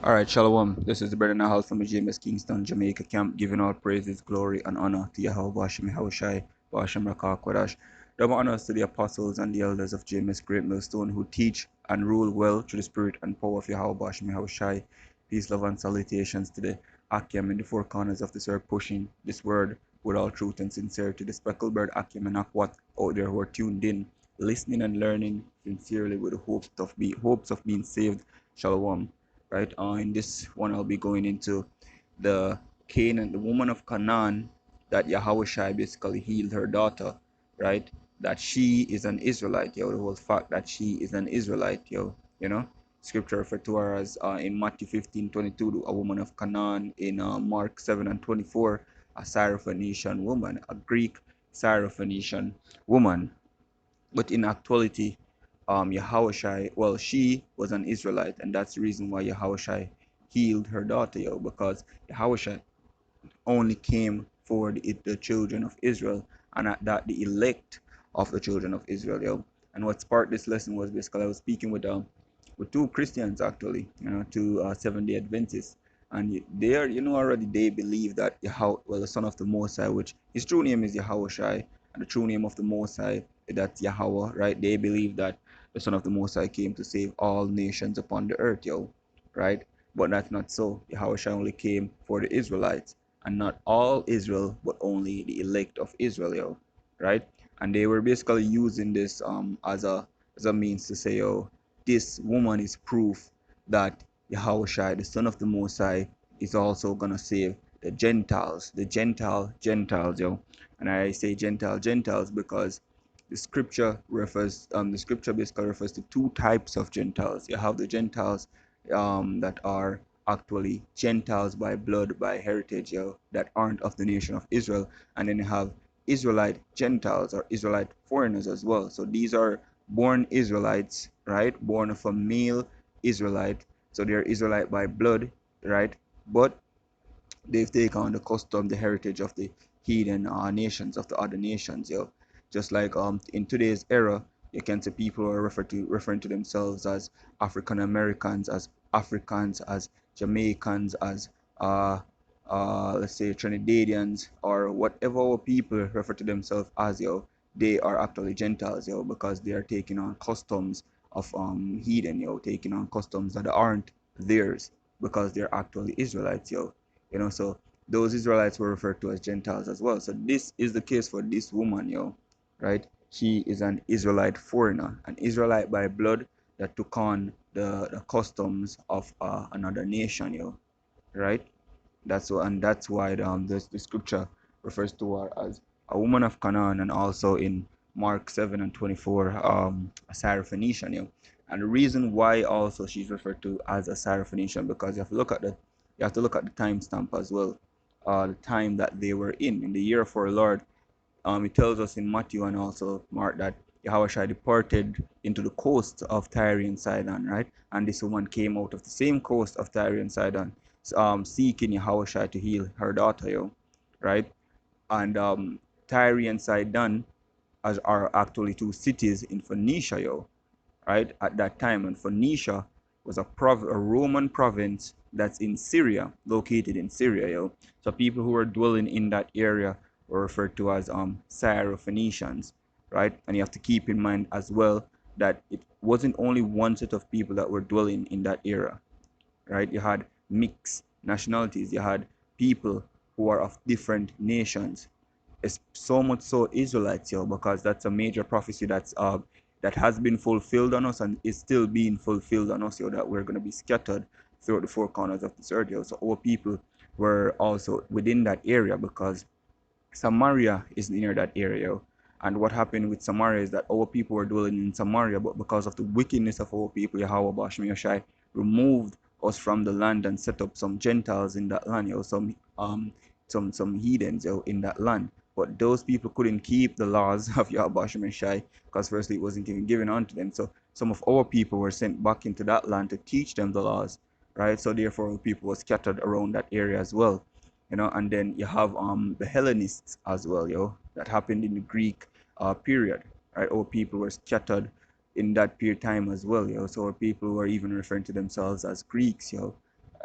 All right, Shalom. This is the brother Nahal from the GMS Kingston, Jamaica camp, giving all praises, glory, and honor to Yahweh Bashim Yahushai, Bashim Rakah Kodash. Double honors to the apostles and the elders of GMS Great Millstone who teach and rule well through the spirit and power of Yahweh Bashim Yahushai. Peace, love, and salutations to the Akim in the four corners of this earth, pushing this word with all truth and sincerity. The speckled bird Akim and Akwat out there who are tuned in, listening and learning sincerely with the hopes of being saved. Shalom, right? In this one, I'll be going into the Canaan, the woman of Canaan, that Yahushua basically healed her daughter, right? That she is an Israelite, yo. The whole fact that she is an Israelite, yo. You know, Scripture referred to her as in Matthew 15:22, a woman of Canaan. In Mark 7:24, a Syrophonecian woman, a Greek Syrophonecian woman. But in actuality, Yahushai, well, she was an Israelite, and that's the reason why Yahushai healed her daughter, yo, because Yahushai only came for the children of Israel, and at that, the elect of the children of Israel, yo. And what sparked this lesson was basically I was speaking with two Christians actually, two Seventh-day Adventists, and they are, already they believe that the Son of the Most High, which his true name is Yahushai, and the true name of the Most High, that's Yahweh, right? They believe that the Son of the Most High came to save all nations upon the earth, yo, right? But that's not so. Yahushua only came for the Israelites, and not all Israel, but only the elect of Israel, yo, right? And they were basically using this as a means to say, oh, this woman is proof that Yahushua, the Son of the Most High, is also gonna save the Gentiles, the Gentiles, yo. And I say Gentiles because the scripture basically refers to two types of Gentiles. You have the Gentiles that are actually Gentiles by blood, by heritage, that aren't of the nation of Israel. And then you have Israelite Gentiles or Israelite foreigners as well. So these are born Israelites, right? Born of a male Israelite. So they're Israelite by blood, right? But they've taken on the custom, the heritage of the heathen nations, of the other nations, Just like in today's era, you can see people are referring to themselves as African Americans, as Africans, as Jamaicans, as let's say Trinidadians, or whatever people refer to themselves as, they are actually Gentiles, because they are taking on customs of heathen, taking on customs that aren't theirs because they're actually Israelites, so those Israelites were referred to as Gentiles as well. So this is the case for this woman, right? She is an Israelite foreigner, an Israelite by blood that took on the customs of another nation, right? And that's why the scripture refers to her as a woman of Canaan, and also in Mark 7:24, a Syrophonecian, And the reason why also she's referred to as a Syrophonecian, because you have to look at the timestamp as well, the time that they were in the year of our Lord. It tells us in Matthew and also Mark that Yahushua departed into the coast of Tyre and Sidon, right? And this woman came out of the same coast of Tyre and Sidon, seeking Yahushua to heal her daughter, right? And Tyre and Sidon are actually two cities in Phoenicia, right? At that time, and Phoenicia was a Roman province that's in Syria, located in Syria, So people who were dwelling in that area were referred to as Syrophoenicians, right? And you have to keep in mind as well that it wasn't only one set of people that were dwelling in that area, right? You had mixed nationalities. You had people who are of different nations. It's so much so Israelites, because that's a major prophecy that has been fulfilled on us and is still being fulfilled on us, that we're going to be scattered throughout the four corners of this earth, So our people were also within that area because Samaria is near that area. And what happened with Samaria is that our people were dwelling in Samaria, but because of the wickedness of our people, Yahweh Bashmi Yashai removed us from the land and set up some Gentiles in that land, some heathens, in that land. But those people couldn't keep the laws of Yahweh Bashmi Yashai because firstly it wasn't even given unto them. So some of our people were sent back into that land to teach them the laws, right? So therefore our people were scattered around that area as well, and then you have the Hellenists as well, that happened in the Greek period, right? Or people were scattered in that period time as well, So people were even referring to themselves as Greeks,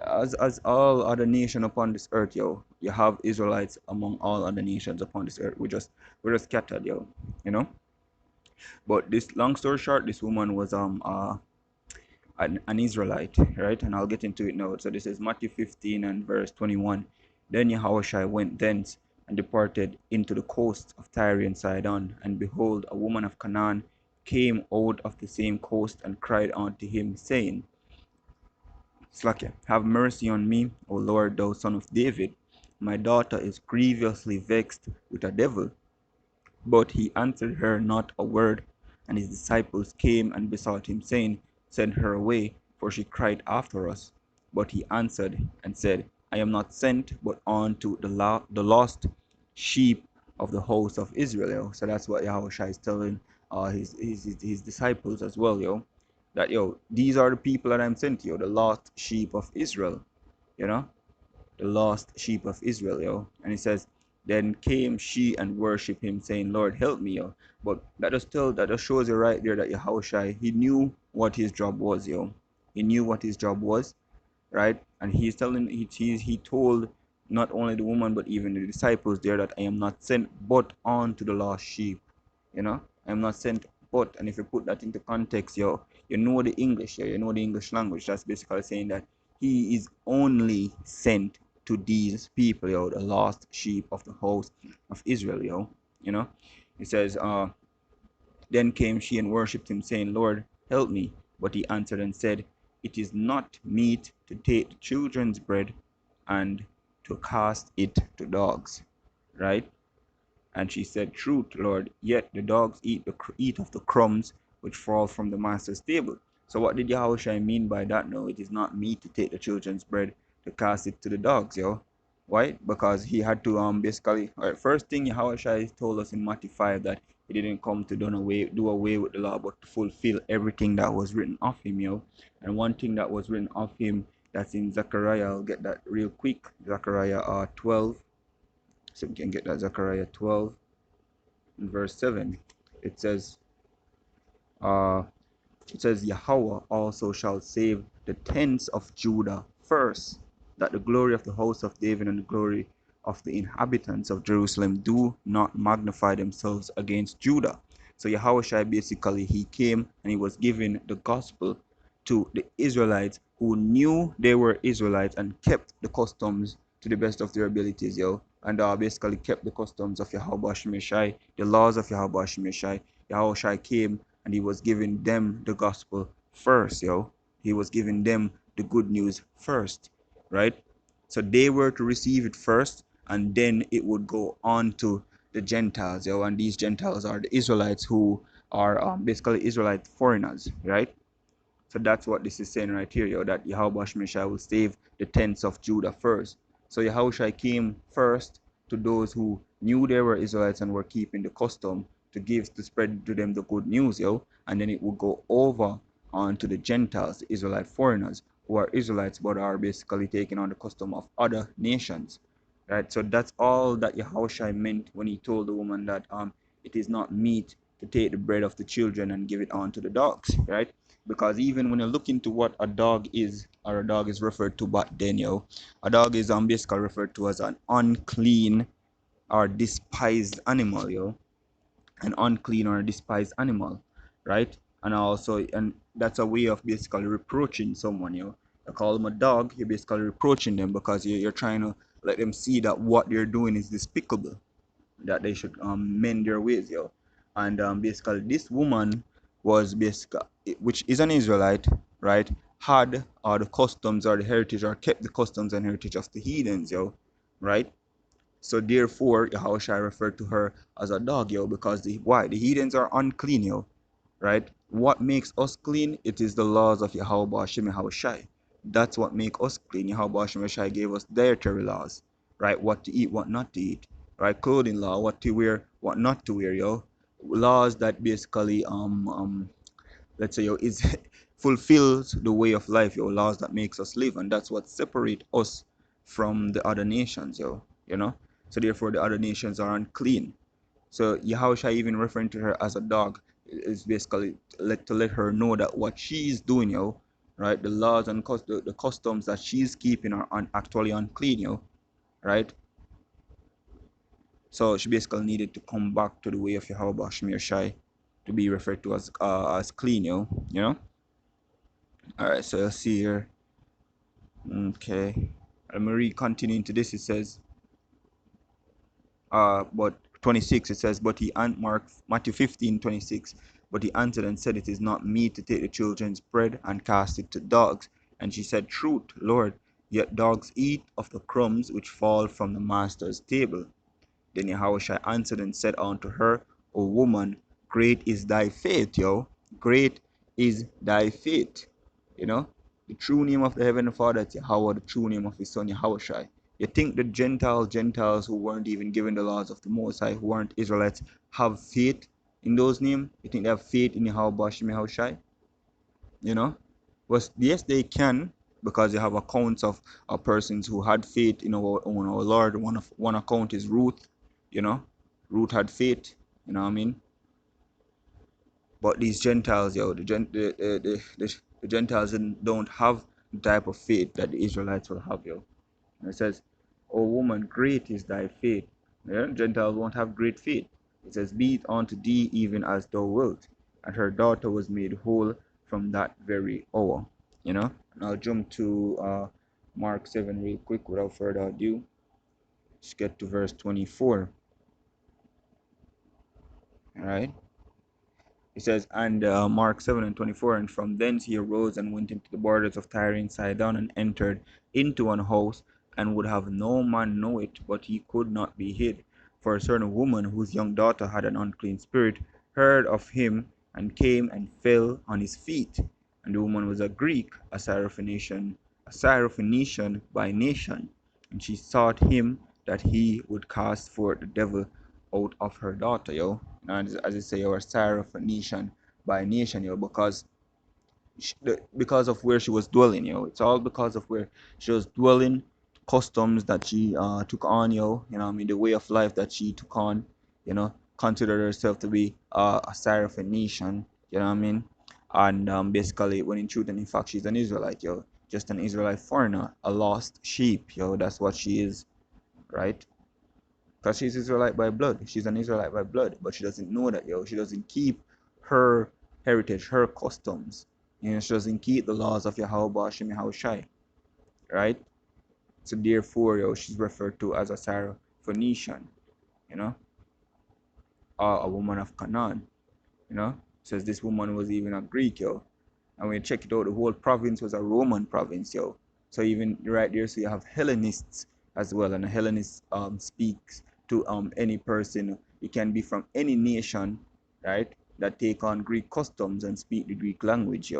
as all other nation upon this earth, yo. You have Israelites among all other nations upon this earth. We're just scattered, yo. You know. But this long story short, this woman was an Israelite, right? And I'll get into it now. So this is Matthew 15 and verse 21. Then Yahushua went thence and departed into the coast of Tyre and Sidon, and behold, a woman of Canaan came out of the same coast and cried unto him, saying, Slakia, have mercy on me, O Lord, thou son of David. My daughter is grievously vexed with a devil. But he answered her not a word. And his disciples came and besought him, saying, Send her away, for she cried after us. But he answered and said, I am not sent but unto the lost sheep of the house of Israel. Yo. So that's what Yahushua is telling his disciples as well, yo. That these are the people that I'm sent to you, the lost sheep of Israel, you know the lost sheep of Israel, yo. And he says, then came she and worshipped him, saying, Lord, help me, yo. But that just shows you right there that Yahushua, he knew what his job was, yo. He knew what his job was, right? And he's telling, he told not only the woman, but even the disciples there that I am not sent but on to the lost sheep, I am not sent but, and if you put that into context, yo, you know the English, yo, you know the English language. That's basically saying that he is only sent to these people, yo, the lost sheep of the house of Israel, yo. You know, he says, then came she and worshipped him, saying, Lord, help me. But he answered and said, It is not meet to take the children's bread and to cast it to dogs. Right? And she said, Truth, Lord, yet the dogs eat of the crumbs which fall from the master's table. So what did Yahushua mean by that? No, it is not me to take the children's bread to cast it to the dogs, yo. Why? Because he had to basically, all right, first thing Yahushua told us in Matthew 5 that he didn't come to do away with the law, but to fulfill everything that was written of him, yo. And one thing that was written of him that's in Zechariah, I'll get that real quick. Zechariah 12. So we can get that Zechariah 12 in verse 7. It says, uh, Yahweh also shall save the tents of Judah first, that the glory of the house of David and the glory of the inhabitants of Jerusalem do not magnify themselves against Judah. So Yahweh basically, he came and he was giving the gospel to the Israelites who knew they were Israelites and kept the customs to the best of their abilities, yo. And basically kept the customs of Yahweh Shemeshai, the laws of Yahweh Shemeshai. Yahweh came and he was giving them the gospel first, yo. He was giving them the good news first, right? So they were to receive it first, and then it would go on to the Gentiles, yo. And these Gentiles are the Israelites who are basically Israelite foreigners, right? So that's what this is saying right here, yo, that Yahweh Shemeshai will save the tents of Judah first. So Yahweh came first to those who knew they were Israelites and were keeping the custom to spread to them the good news, yo. And then it would go over on to the Gentiles, the Israelite foreigners, who are Israelites but are basically taking on the custom of other nations. Right? So that's all that Yahushua meant when he told the woman that it is not meet to take the bread of the children and give it on to the dogs, right? Because even when you look into what a dog is, or a dog is referred to back then, yo, a dog is basically referred to as an unclean or despised animal, yo, an unclean or despised animal, right? And that's a way of basically reproaching someone, yo. You call them a dog, you're basically reproaching them because you're trying to let them see that what they're doing is despicable, that they should mend their ways, yo. And basically, this woman was basically, which is an Israelite, right? Had the customs or the heritage, or kept the customs and heritage of the heathens, yo, right? So therefore, Yahushua referred to her as a dog, yo, because the heathens are unclean, yo, right? What makes us clean? It is the laws of Yahweh Hashem Yahushai. That's what make us clean. Yahweh Hashem Yahushai gave us dietary laws, right? What to eat, what not to eat, right? Clothing law, what to wear, what not to wear, yo. Laws that basically let's say, yo, is fulfills the way of life, yo. Laws that makes us live, and that's what separate us from the other nations, yo. So therefore, the other nations are unclean. So Yahushua even referring to her as a dog is basically to let her know that what she is doing, yo, right? The laws and the customs that she's keeping are actually unclean, right? So she basically needed to come back to the way of Yahweh Shemir Shai to be referred to as clean, you know. All right, so you'll see here. Okay, let me read continuing to this. It says, but 26 it says, but he and Mark Matthew 15:26. But he answered and said, it is not meet to take the children's bread and cast it to dogs. And she said, truth, Lord, yet dogs eat of the crumbs which fall from the master's table. Then Yahushua answered and said unto her, O woman, great is thy faith, Great is thy faith. You know, the true name of the Heavenly Father is Yahweh, the true name of his son Yahushua. You think the Gentiles who weren't even given the laws of the Most High, who weren't Israelites, have faith in those names? You think they have faith in Yahweh Bashim Yahushua? You know? But yes, they can, because you have accounts of persons who had faith in our Lord. One account is Ruth, you know. Ruth had faith, you know what I mean? But these Gentiles, the Gentiles don't have the type of faith that the Israelites will have, And it says, O woman, great is thy faith. Yeah? Gentiles won't have great faith. It says, be it unto thee even as thou wilt. And her daughter was made whole from that very hour. You know? And I'll jump to Mark 7 real quick without further ado. Let's get to verse 24. All right? It says, and Mark 7:24, and from thence he arose and went into the borders of Tyre and Sidon, and entered into an house, and would have no man know it, but he could not be hid. For a certain woman, whose young daughter had an unclean spirit, heard of him, and came and fell on his feet. And the woman was a Greek, a Syrophonecian by nation. And she sought him that he would cast forth the devil out of her daughter, And as I say, or Syrophonecian by nation, because of where she was dwelling, It's all because of where she was dwelling, customs that she took on, You know what I mean? The way of life that she took on, considered herself to be a Syrophonecian, you know what I mean? And basically, when in truth and in fact, she's an Israelite, Just an Israelite foreigner, a lost sheep, That's what she is, right? Because she's Israelite by blood. She's an Israelite by blood, but she doesn't know that, She doesn't keep her heritage, her customs. She doesn't keep the laws of Yahweh Bashim Yahushai, right? So therefore, she's referred to as a Syrophonician, you know, or a woman of Canaan, Says this woman was even a Greek, And when you check it out, the whole province was a Roman province, So even right there, so you have Hellenists as well, and a Hellenist speaks to any person. It can be from any nation, right, that take on Greek customs and speak the Greek language,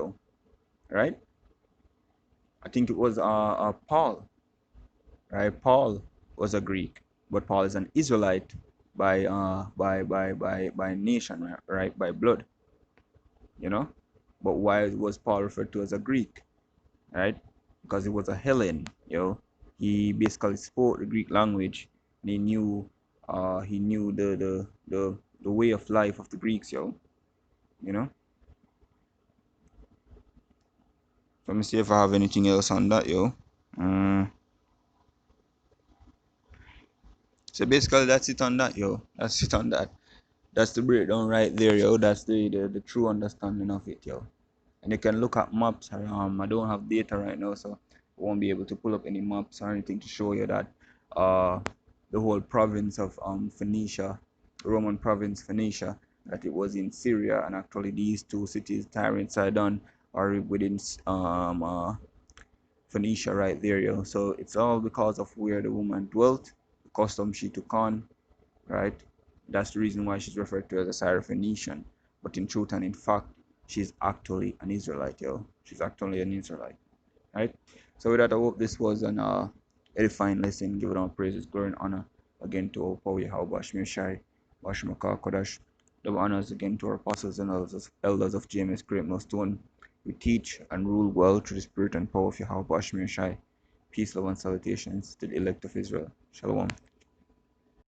right? I think it was Paul, right? Paul was a Greek, but Paul is an Israelite by nation, right? By blood, But why was Paul referred to as a Greek? Right? Because he was a Hellen, He basically spoke the Greek language, and he knew the way of life of the Greeks, You know. Let me see if I have anything else on that, Uh, so basically, that's it on that, That's it on that. That's the breakdown right there, That's the true understanding of it, And you can look at maps. I don't have data right now, so I won't be able to pull up any maps or anything to show you that uh, the whole province of Phoenicia, Roman province Phoenicia, that it was in Syria, and actually these two cities, Tyre and Sidon, are within Phoenicia right there, So it's all because of where the woman dwelt, the custom she took on, right? That's the reason why she's referred to as a Syrophonician. But in truth and in fact, she's actually an Israelite, She's actually an Israelite, right? So with that, I hope this was an edifying lesson. Give it all praises, glory, and honor again to our Power Yahweh Shmir Shai, Bashmaka Kodash. Double honors again to our apostles and elders of GMS Great Millstone. We teach and rule well through the spirit and power of Yahweh Shmir Shai. Peace, love, and salutations to the elect of Israel. Shalom.